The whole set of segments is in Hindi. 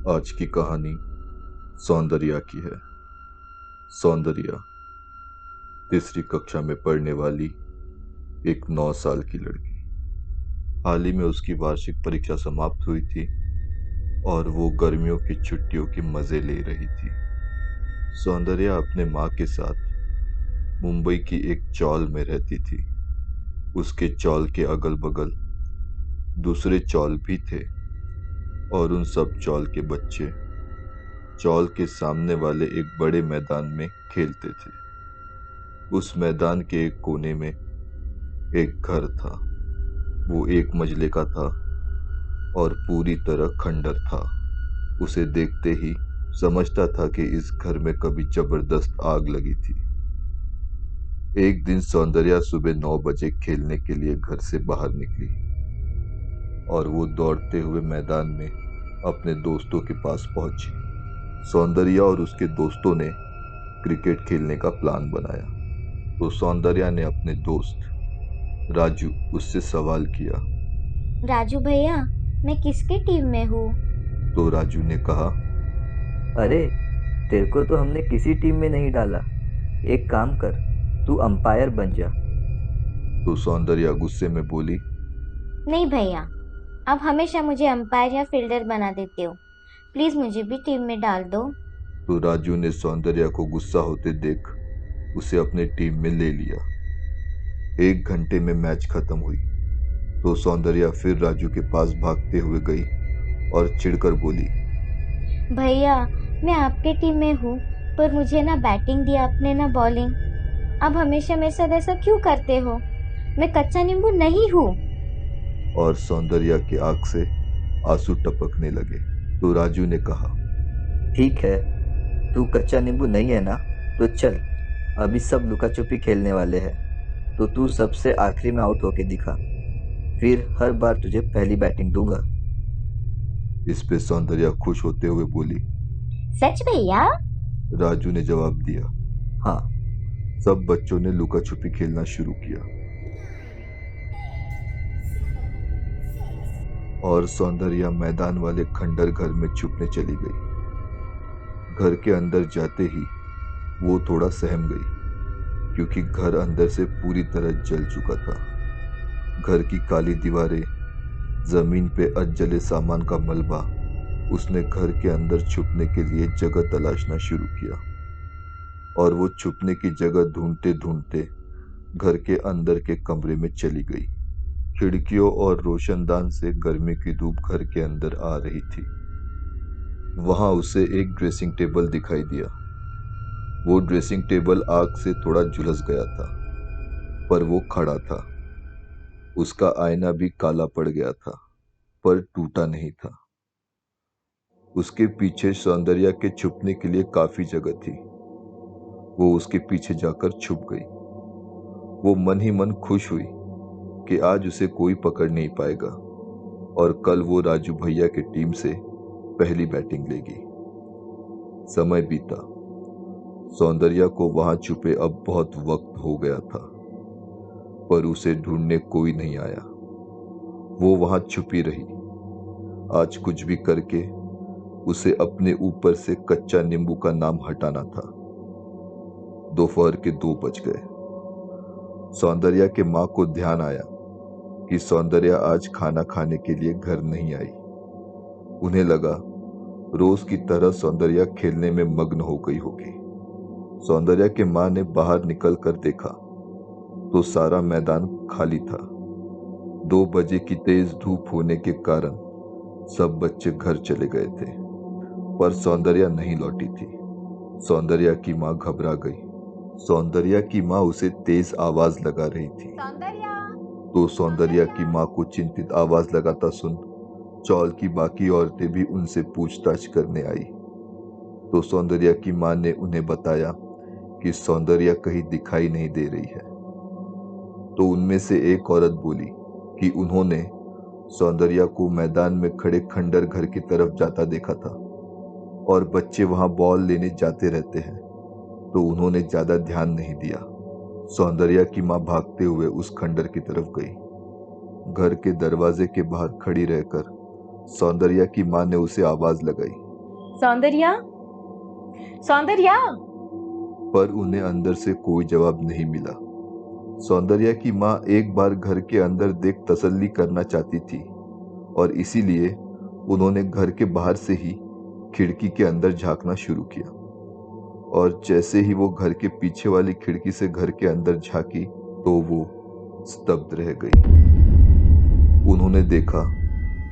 आज की कहानी सौंदर्या की है। सौंदर्या तीसरी कक्षा में पढ़ने वाली एक 9 साल की लड़की। हाल ही में उसकी वार्षिक परीक्षा समाप्त हुई थी और वो गर्मियों की छुट्टियों के मजे ले रही थी। सौंदर्या अपने माँ के साथ मुंबई की एक चौल में रहती थी। उसके चौल के अगल बगल दूसरे चौल भी थे और उन सब चौल के बच्चे चौल के सामने वाले एक बड़े मैदान में खेलते थे। उस मैदान के एक कोने में एक घर था। वो एक मंजिले का था और पूरी तरह खंडर था। उसे देखते ही समझता था कि इस घर में कभी जबरदस्त आग लगी थी। एक दिन सौंदर्या सुबह 9 बजे खेलने के लिए घर से बाहर निकली और वो दौड़ते हुए मैदान में अपने दोस्तों के पास पहुंची। सौंदर्या और उसके दोस्तों ने क्रिकेट खेलने का प्लान बनाया तो सौंदर्या ने अपने दोस्त राजू उससे सवाल किया। राजू भैया, मैं किसकी टीम में हूँ? तो राजू ने कहा, अरे, तेरे को तो हमने किसी टीम में नहीं डाला। एक काम कर, तू अंपायर बन जा। तो सौंदर्या गुस्से में बोली, नहीं भैया, आप हमेशा मुझे अंपायर या फील्डर बना देते हो। प्लीज मुझे भी टीम में डाल दो। तो राजू ने सौंदर्या को गुस्सा होते देख उसे अपने टीम में ले लिया। 1 घंटे में मैच खत्म हुई तो सौंदर्या फिर राजू के पास भागते हुए गई और चिढ़कर बोली, भैया, मैं आपके टीम में हूँ, पर मुझे ना बैटिंग दिया आपने ना बॉलिंग। आप हमेशा मेरे साथ ऐसा क्यों करते हो? मैं कच्चा नींबू नहीं हूँ। और सौंदर्या की आंख से आंसू टपकने लगे। तो राजू ने कहा, ठीक है, तू कच्चा नींबू नहीं है ना, तो चल, अभी सब लुका छुपी खेलने वाले हैं। तो तू सबसे आखिरी में आउट होके दिखा, फिर हर बार तुझे पहली बैटिंग दूंगा। इस पे सौंदर्या खुश होते हुए बोली। सच भैया? राजू ने जवाब दिया। हाँ। सब बच्चों ने लुका छुपी खेलना शुरू किया और सौंदर्या मैदान वाले खंडर घर में छुपने चली गई। घर के अंदर जाते ही वो थोड़ा सहम गई क्योंकि घर अंदर से पूरी तरह जल चुका था। घर की काली दीवारें, जमीन पे अधजले सामान का मलबा। उसने घर के अंदर छुपने के लिए जगह तलाशना शुरू किया और वो छुपने की जगह ढूंढते ढूंढते घर के अंदर के कमरे में चली गई। खिड़कियों और रोशनदान से गर्मी की धूप घर के अंदर आ रही थी। वहां उसे एक ड्रेसिंग टेबल दिखाई दिया। वो ड्रेसिंग टेबल आग से थोड़ा झुलस गया था, पर वो खड़ा था। उसका आईना भी काला पड़ गया था, पर टूटा नहीं था। उसके पीछे सौंदर्या के छुपने के लिए काफी जगह थी। वो उसके पीछे जाकर छुप गई। वो मन ही मन खुश हुई कि आज उसे कोई पकड़ नहीं पाएगा और कल वो राजू भैया की टीम से पहली बैटिंग लेगी। समय बीता। सौंदर्या को वहां छुपे अब बहुत वक्त हो गया था, पर उसे ढूंढने कोई नहीं आया। वो वहां छुपी रही। आज कुछ भी करके उसे अपने ऊपर से कच्चा नींबू का नाम हटाना था। दोपहर के 2 बज गए। सौंदर्या के माँ को ध्यान आया कि सौंदर्या आज खाना खाने के लिए घर नहीं आई। उन्हें लगा रोज की तरह सौंदर्या खेलने में मग्न हो गई होगी। सौंदर्या के माँ ने बाहर निकल कर देखा तो सारा मैदान खाली था। 2 बजे की तेज धूप होने के कारण सब बच्चे घर चले गए थे, पर सौंदर्या नहीं लौटी थी। सौंदर्या की माँ घबरा गई। सौंदर्या की माँ उसे तेज आवाज लगा रही थी। सौंदर्या, तो सौंदर्या की माँ को चिंतित आवाज लगाता सुन चौल की बाकी औरतें भी उनसे पूछताछ करने आई। तो सौंदर्या की माँ ने उन्हें बताया कि सौंदर्या कहीं दिखाई नहीं दे रही है। तो उनमें से एक औरत बोली कि उन्होंने सौंदर्या को मैदान में खड़े खंडर घर की तरफ जाता देखा था और बच्चे वहां बॉल लेने जाते रहते हैं, तो उन्होंने ज्यादा ध्यान नहीं दिया। सौंदर्या की माँ भागते हुए उस खंडर की तरफ गई। घर के दरवाजे के बाहर खड़ी रहकर सौंदर्या की माँ ने उसे आवाज लगाई। सौंदर्या, सौंदर्या। पर उन्हें अंदर से कोई जवाब नहीं मिला। सौंदर्या की माँ एक बार घर के अंदर देख तसल्ली करना चाहती थी और इसीलिए उन्होंने घर के बाहर से ही खिड़की के अंदर झांकना शुरू किया। और जैसे ही वो घर के पीछे वाली खिड़की से घर के अंदर झांकी तो वो स्तब्ध रह गई। उन्होंने देखा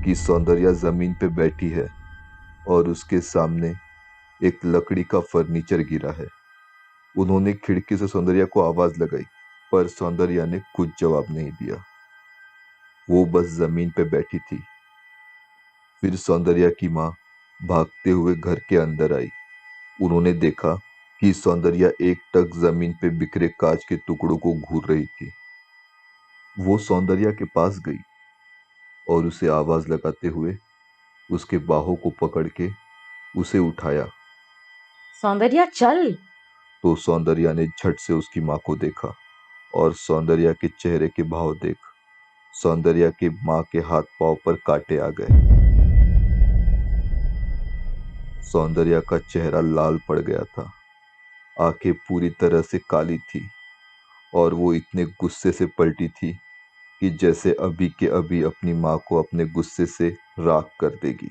कि सौंदर्या जमीन पे बैठी है और उसके सामने एक लकड़ी का फर्नीचर गिरा है। उन्होंने खिड़की से सौंदर्या को आवाज लगाई पर सौंदर्या ने कुछ जवाब नहीं दिया। वो बस जमीन पे बैठी थी। फिर सौंदर्या की माँ भागते हुए घर के अंदर आई। उन्होंने देखा कि सौंदर्या एक टक जमीन पे बिखरे कांच के टुकड़ों को घूर रही थी। वो सौंदर्या के पास गई और उसे आवाज लगाते हुए उसके बाहों को पकड़ के उसे उठाया। सौंदर्या चल। तो सौंदर्या ने झट से उसकी माँ को देखा और सौंदर्या के चेहरे के भाव देख सौंदर्या के माँ के हाथ पांव पर कांटे आ गए। सौंदर्या का चेहरा लाल पड़ गया था, आंखें पूरी तरह से काली थी और वो इतने गुस्से से पलटी थी कि जैसे अभी के अभी अपनी माँ को अपने गुस्से से राख कर देगी।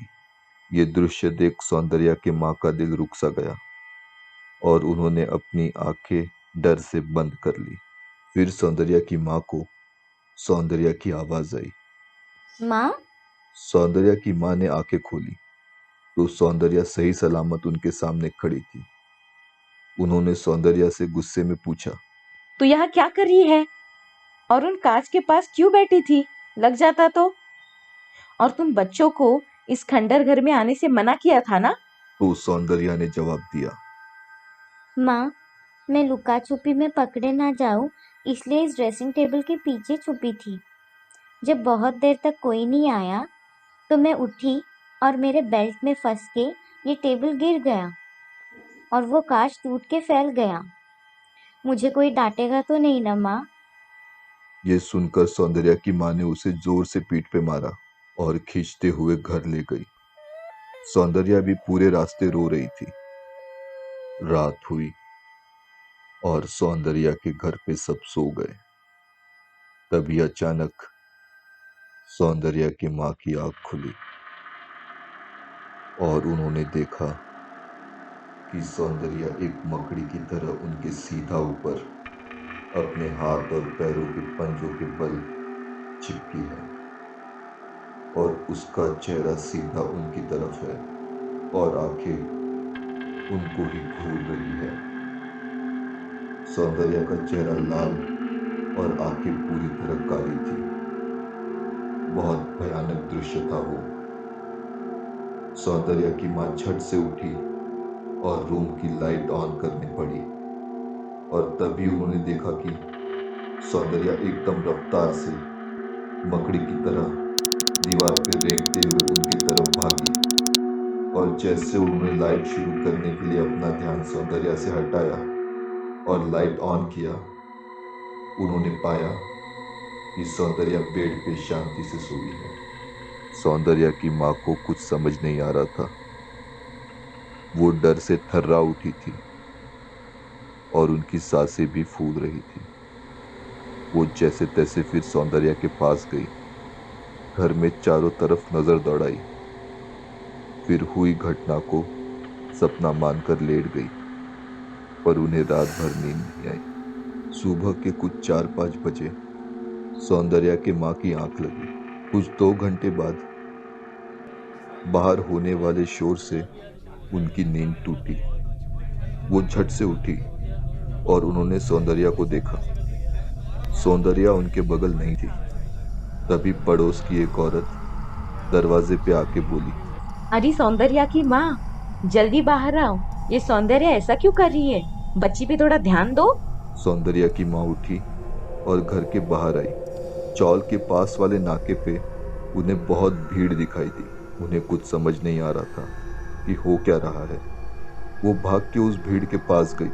ये दृश्य देख सौंदर्या के माँ का दिल रुक सा गया और उन्होंने अपनी आंखें डर से बंद कर ली। फिर सौंदर्या की माँ को सौंदर्या की आवाज आई, माँ। सौंदर्या की माँ ने आंखें खोली तो सौंदर्या सही सलामत उनके सामने खड़ी थी। उन्होंने सौंदर्या से गुस्से में पूछा, तू यहाँ क्या कर रही है और उन कांच के पास क्यों बैठी थी? लग जाता तो। और तुम बच्चों को इस खंडर घर में आने से मना किया था ना? तो सौंदर्या ने जवाब दिया, माँ, मैं लुका छुपी में पकड़े ना जाऊं इसलिए इस ड्रेसिंग टेबल के पीछे छुपी थी। जब बहुत देर तक कोई नहीं आया तो मैं उठी और मेरे बेल्ट में फंस के ये टेबल गिर गया और वो कांच टूट के फैल गया। मुझे कोई डांटेगा तो नहीं ना माँ? ये सुनकर सौंदर्या की माँ ने उसे जोर से पीठ पे मारा और खींचते हुए घर ले गई। सौंदर्या भी पूरे रास्ते रो रही थी। रात हुई और सौंदर्या के घर पे सब सो गए। तभी अचानक सौंदर्या की माँ की आंख खुली और उन्होंने देखा कि सौंदर्या एक मकड़ी की तरह उनके सीधा ऊपर अपने हाथ और पैरों के पंजों के बल चिपकी है और उसका चेहरा सीधा उनकी तरफ है और आंखें उनको ही घूर रही है। सौंदर्या का चेहरा लाल और आंखें पूरी तरह काली थी। बहुत भयानक दृश्य था वो। सौंदर्या की माँ झट से उठी और रूम की लाइट ऑन करनी पड़ी और तभी उन्होंने देखा कि सौंदर्या एकदम रफ्तार से मकड़ी की तरह दीवार पे रेंगते हुए उनकी तरफ भागी और जैसे उन्होंने लाइट शुरू करने के लिए अपना ध्यान सौंदर्या से हटाया और लाइट ऑन किया, उन्होंने पाया कि सौंदर्या बेड पे शांति से सोई है। सौंदर्या की माँ को कुछ समझ नहीं आ रहा था। वो डर से थर्रा उठी थी और उनकी सांसें भी फूल रही थी। वो जैसे तैसे फिर सौंदर्या के पास गई, घर में चारों तरफ नजर दौड़ाई, फिर हुई घटना को सपना मानकर लेट गई, पर उन्हें रात भर नींद नहीं आई। सुबह के कुछ 4-5 बजे सौंदर्या के माँ की आंख लगी। कुछ 2 घंटे बाद बाहर होने वाले शोर से उनकी नींद टूटी। वो झट से उठी और उन्होंने सौंदर्या को देखा। सौंदर्या उनके बगल नहीं थी। तभी पड़ोस की एक औरत दरवाजे पे आके बोली, अरे सौंदर्या की माँ, जल्दी बाहर आओ। ये सौंदर्या ऐसा क्यों कर रही है? बच्ची पे थोड़ा ध्यान दो। सौंदर्या की माँ उठी और घर के बाहर आई। चौल के पास वाले नाके पे उन्हें बहुत भीड़ दिखाई दी। उन्हें कुछ समझ नहीं आ रहा था कि हो क्या रहा है। वो भाग के उस भीड़ के पास गई।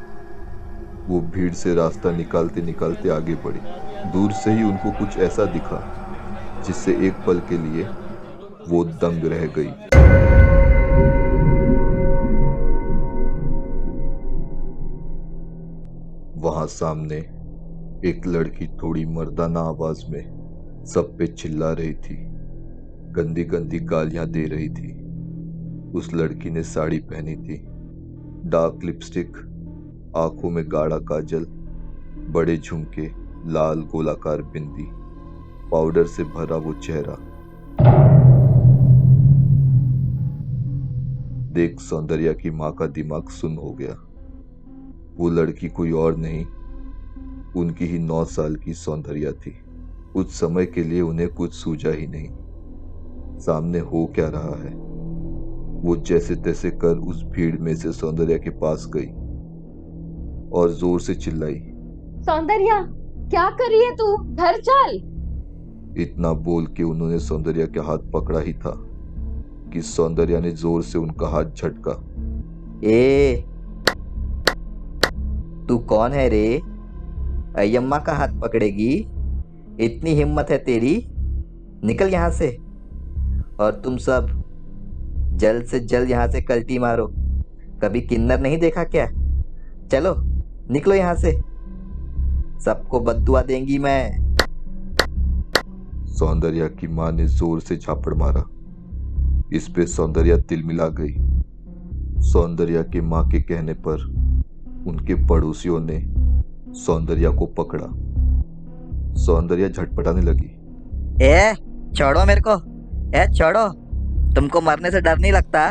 वो भीड़ से रास्ता निकालते निकालते आगे बढ़ी। दूर से ही उनको कुछ ऐसा दिखा जिससे एक पल के लिए वो दंग रह गई। वहां सामने एक लड़की थोड़ी मर्दाना आवाज में सब पे चिल्ला रही थी, गंदी गंदी गालियां दे रही थी। उस लड़की ने साड़ी पहनी थी, डार्क लिपस्टिक, आंखों में गाढ़ा काजल, बड़े झुमके, लाल गोलाकार बिंदी, पाउडर से भरा वो चेहरा देख सौंदर्या की माँ का दिमाग सुन्न हो गया। वो लड़की कोई और नहीं, उनकी ही 9 साल की सौंदर्या थी। कुछ समय के लिए उन्हें कुछ सूझा ही नहीं, सामने हो क्या रहा है। वो जैसे तैसे कर उस भीड़ में से सौंदर्या के पास गई और जोर से चिल्लाई, सौंदर्या, क्या कर रही है तू? घर चल। इतना बोल के उन्होंने सौंदर्या के हाथ पकड़ा ही था कि सौंदर्या ने जोर से उनका हाथ झटका। ए, तू कौन है रे? अय्यम्मा का हाथ पकड़ेगी? इतनी हिम्मत है तेरी? निकल यहाँ से। और तुम सब जल्द से जल्द यहाँ से कल्टी मारो। कभी किन्नर नहीं देखा क्या? चलो निकलो यहाँ से, सबको बद्दुआ देंगी मैं। सौंदर्या की माँ ने जोर से झापड़ मारा। इस पे सौंदर्या तिलमिला गई। सौंदर्या के माँ के कहने पर उनके पड़ोसियों ने सौंदर्या को पकड़ा। सौंदर्या झटपटाने लगी। ए, छोड़ो मेरे को। ए, छोड़ो। तुमको मरने से डर नहीं लगता?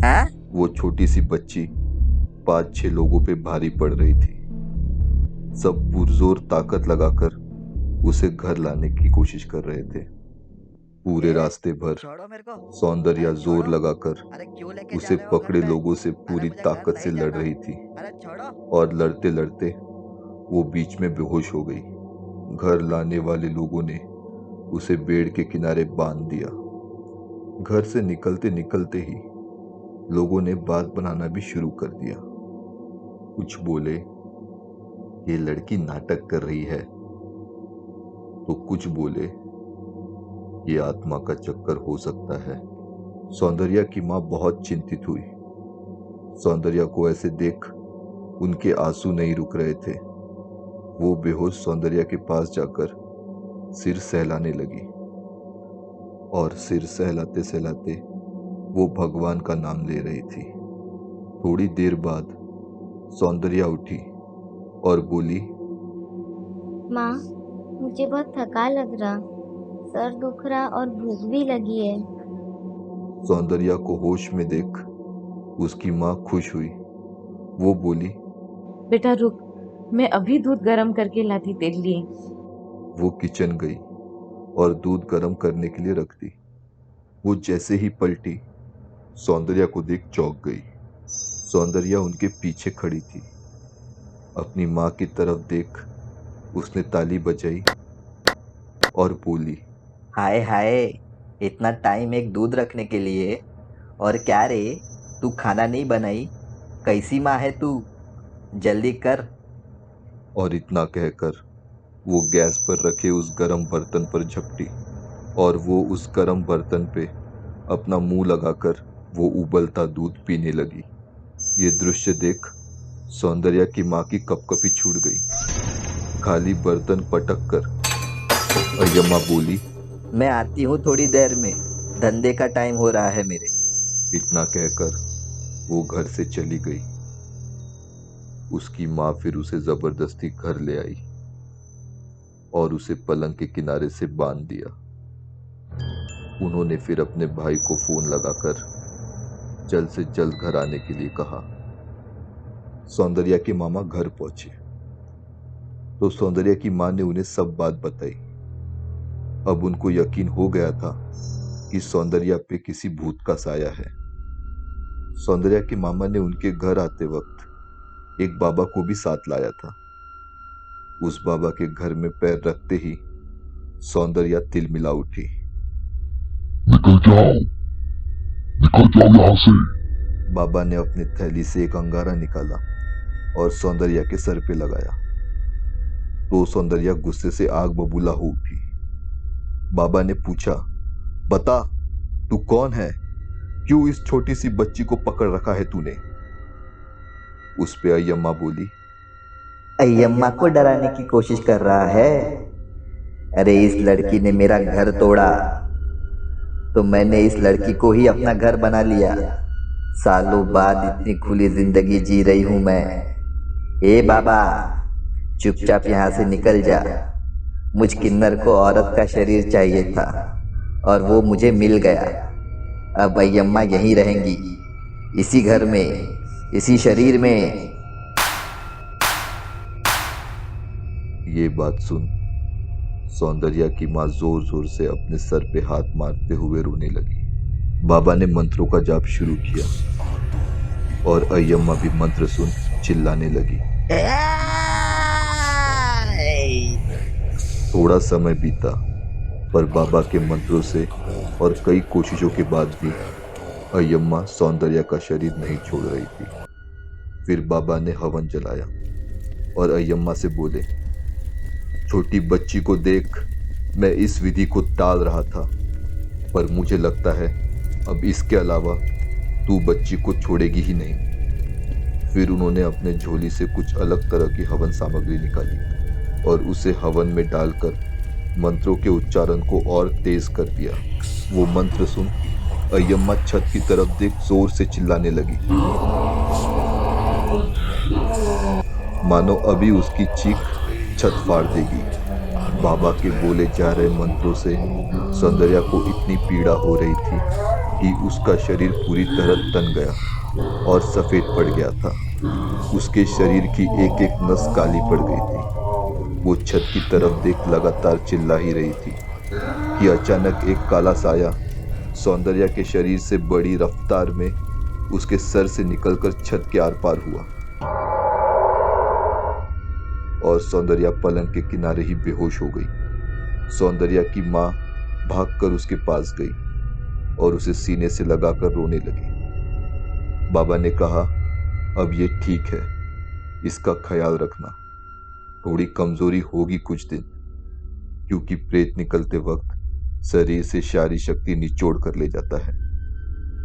हाँ? वो छोटी सी बच्ची 5-6 लोगों पे भारी पड़ रही थी। सब पुरजोर ताकत लगाकर उसे घर लाने की कोशिश कर रहे थे। पूरे रास्ते भर छोड़ो मेरे को। सौंदर्या अरे जोर छोड़ो। लगाकर अरे क्यों लेके उसे जा रहे हो घर पकड़े पे? लोगों से पूरी अरे मुझे घर ताकत से नहीं लड़ जाना। रही थी अरे छोड़ो। और लड़ते लड़ते वो बीच में बेहोश हो गई। घर लाने वाले लोगों ने उसे पेड़ के किनारे बांध दिया। घर से निकलते निकलते ही लोगों ने बात बनाना भी शुरू कर दिया। कुछ बोले ये लड़की नाटक कर रही है, तो कुछ बोले ये आत्मा का चक्कर हो सकता है। सौंदर्या की माँ बहुत चिंतित हुई। सौंदर्या को ऐसे देख उनके आंसू नहीं रुक रहे थे। वो बेहोश सौंदर्या के पास जाकर सिर सहलाने लगी और सिर सहलाते सहलाते वो भगवान का नाम ले रही थी। थोड़ी देर बाद सौंदर्या उठी और बोली, माँ, मुझे बहुत थका लग रहा, सर दुख रहा और भूख भी लगी है। सौंदर्या को होश में देख उसकी माँ खुश हुई। वो बोली, बेटा रुक, मैं अभी दूध गर्म करके लाती तेरे लिए। वो किचन गई और दूध गर्म करने के लिए रख दी। वो जैसे ही पलटी सौंदर्या को देख चौंक गई। सौंदर्या उनके पीछे खड़ी थी। अपनी माँ की तरफ देख उसने ताली बजाई और बोली, हाय हाय, इतना टाइम एक दूध रखने के लिए? और क्या रे, तू खाना नहीं बनाई? कैसी माँ है तू? जल्दी कर। और इतना कहकर वो गैस पर रखे उस गरम बर्तन पर झपटी और वो उस गरम बर्तन पे अपना मुंह लगाकर वो उबलता दूध पीने लगी। ये दृश्य देख सौंदर्या की माँ की कपकपी छूट गई। खाली बर्तन पटक कर अय्यम्मा बोली, मैं आती हूँ थोड़ी देर में, धंधे का टाइम हो रहा है मेरे। इतना कहकर वो घर से चली गई। उसकी माँ फिर उसे जबरदस्ती घर ले आई और उसे पलंग के किनारे से बांध दिया। उन्होंने फिर अपने भाई को फोन लगाकर जल्द से जल्द घर आने के लिए कहा। सौंदर्या के मामा घर पहुंचे तो सौंदर्या की माँ ने उन्हें सब बात बताई। अब उनको यकीन हो गया था कि सौंदर्या पे किसी भूत का साया है। सौंदर्या के मामा ने उनके घर आते वक्त एक बाबा को भी साथ लाया था। उस बाबा के घर में पैर रखते ही सौंदर्या तिलमिला उठी। निकल जाओ यहाँ से। बाबा ने अपनी थैली से एक अंगारा निकाला और सौंदर्या के सर पे लगाया तो सौंदर्या गुस्से से आग बबूला हो उठी। बाबा ने पूछा, बता तू कौन है? क्यों इस छोटी सी बच्ची को पकड़ रखा है तूने? उस पे अय्यम्मा बोली, अय्यम्मा को डराने की कोशिश कर रहा है। अरे इस लड़की ने मेरा घर तोड़ा तो मैंने इस लड़की को ही अपना घर बना लिया। सालों बाद इतनी खुली जिंदगी जी रही हूं मैं। ए बाबा, चुपचाप यहाँ से निकल जा। मुझ किन्नर को औरत का शरीर चाहिए था और वो मुझे मिल गया। अब अय्यम्मा यहीं रहेंगी, इसी घर में, इसी शरीर में। ये बात सुन सौंदर्या की माँ जोर जोर से अपने सर पे हाथ मारते हुए रोने लगी। बाबा ने मंत्रों का जाप शुरू किया और अय्यम्मा भी मंत्र सुन चिल्लाने लगी। थोड़ा समय बीता पर बाबा के मंत्रों से और कई कोशिशों के बाद भी अय्यम्मा सौंदर्या का शरीर नहीं छोड़ रही थी। फिर बाबा ने हवन जलाया और अय्यम्मा से बोले, छोटी बच्ची को देख, मैं इस विधि को टाल रहा था पर मुझे लगता है अब इसके अलावा तू बच्ची को छोड़ेगी ही नहीं। फिर उन्होंने अपने झोली से कुछ अलग तरह की हवन सामग्री निकाली और उसे हवन में डालकर मंत्रों के उच्चारण को और तेज कर दिया। वो मंत्र सुन अय्यम्मा छत की तरफ देख जोर से चिल्लाने लगी, मानो अभी उसकी चीख छत फाड़ देगी। बाबा के बोले जा रहे मंत्रों से सौंदर्या को इतनी पीड़ा हो रही थी कि उसका शरीर पूरी तरह तन गया और सफेद पड़ गया था। उसके शरीर की एक एक नस काली पड़ गई थी। वो छत की तरफ देख लगातार चिल्ला ही रही थी कि अचानक एक काला साया सौंदर्या के शरीर से बड़ी रफ्तार में उसके सर से निकलकर छत के आर पार हुआ और सौंदर्या पलंग के किनारे ही बेहोश हो गई। सौंदर्या की माँ भागकर उसके पास गई और उसे सीने से लगाकर रोने लगी। बाबा ने कहा, अब ये ठीक है, इसका ख्याल रखना। थोड़ी कमजोरी होगी कुछ दिन, क्योंकि प्रेत निकलते वक्त शरीर से सारी शक्ति निचोड़ कर ले जाता है,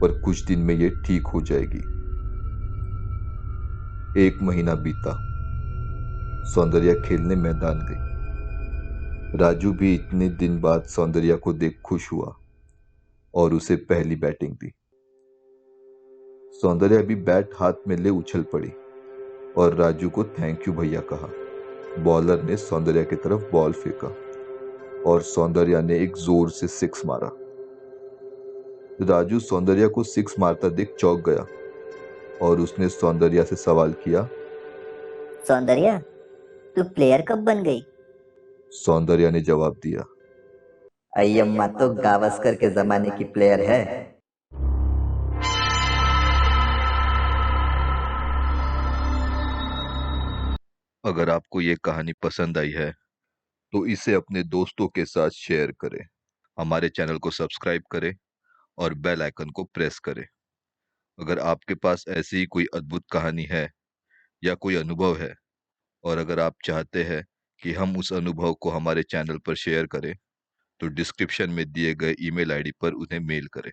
पर कुछ दिन में ये ठीक हो जाएगी। 1 महीना बीता। सौंदर्या खेलने मैदान गई। राजू भी इतने दिन बाद सौंदर्या को देख खुश हुआ और उसे पहली बैटिंग दी। सौंदर्या भी बैट हाथ में ले उछल पड़ी और राजू को थैंक यू भैया कहा। बॉलर ने सौंदर्या की तरफ बॉल फेंका और सौंदर्या ने एक जोर से 6 मारा। राजू सौंदर्या को 6 मारता देख चौंक गया और उसने सौंदर्या से सवाल किया, सौंदर्या, तू प्लेयर कब बन गई? सौंदर्या ने जवाब दिया, अय्यम्मा तो गावस्कर के जमाने की प्लेयर है। अगर आपको ये कहानी पसंद आई है तो इसे अपने दोस्तों के साथ शेयर करें, हमारे चैनल को सब्सक्राइब करें और बेल आइकन को प्रेस करें। अगर आपके पास ऐसी ही कोई अद्भुत कहानी है या कोई अनुभव है और अगर आप चाहते हैं कि हम उस अनुभव को हमारे चैनल पर शेयर करें तो डिस्क्रिप्शन में दिए गए ईमेल आईडी पर उन्हें मेल करें।